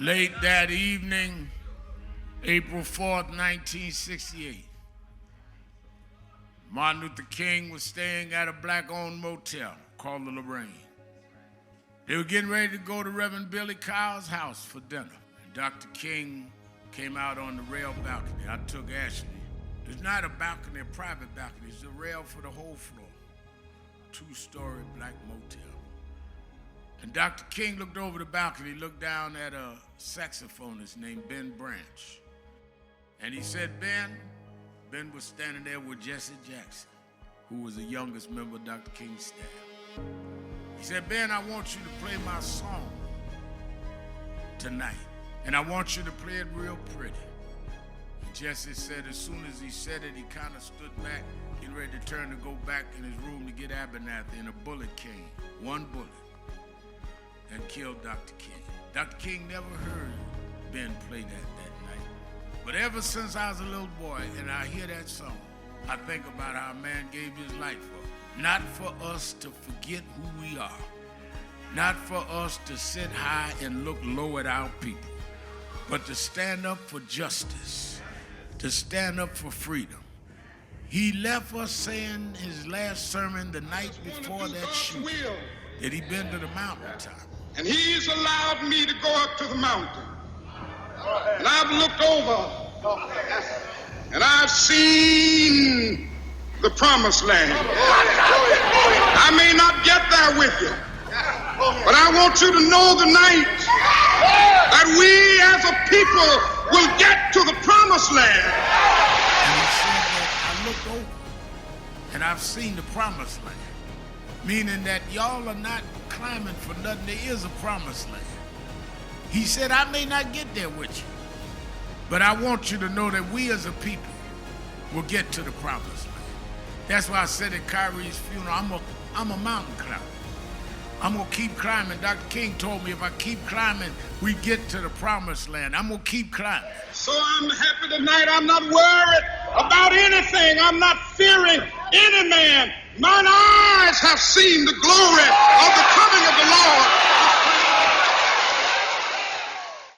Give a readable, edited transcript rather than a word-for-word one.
Late that evening, April 4th, 1968, Martin Luther King was staying at a black-owned motel called the Lorraine. They were getting ready to go to Reverend Billy Kyle's house for dinner. And Dr. King came out on the rail balcony. I took Ashley. It's not a balcony, a private balcony. It's a rail for the whole floor. Two-story black motel. And Dr. King looked over the balcony, looked down at a saxophonist named Ben Branch. And he said, Ben was standing there with Jesse Jackson, who was the youngest member of Dr. King's staff. He said, Ben, I want you to play my song tonight. And I want you to play it real pretty. And Jesse said as soon as he said it, he kind of stood back, getting ready to turn to go back in his room to get Abernathy, and a bullet came, one bullet, and killed Dr. King. Dr. King never heard Ben play that night. But ever since I was a little boy and I hear that song, I think about how a man gave his life for. Not for us to forget who we are. Not for us to sit high and look low at our people. But to stand up for justice. To stand up for freedom. He left us saying his last sermon the night before that shooting that he'd been to the mountaintop. And he's allowed me to go up to the mountain. And I've looked over and I've seen the promised land. I may not get there with you, but I want you to know tonight that we as a people will get to the promised land. And he said that I looked over and I've seen the promised land. Meaning that y'all are not climbing for nothing. There is a promised land. He said, I may not get there with you, but I want you to know that we as a people will get to the promised land. That's why I said at Kyrie's funeral, I'm a mountain climber. I'm going to keep climbing. Dr. King told me if I keep climbing, we get to the promised land. I'm going to keep climbing. So I'm happy tonight. I'm not worried about anything. I'm not fearing any man. Mine eyes have seen the glory of the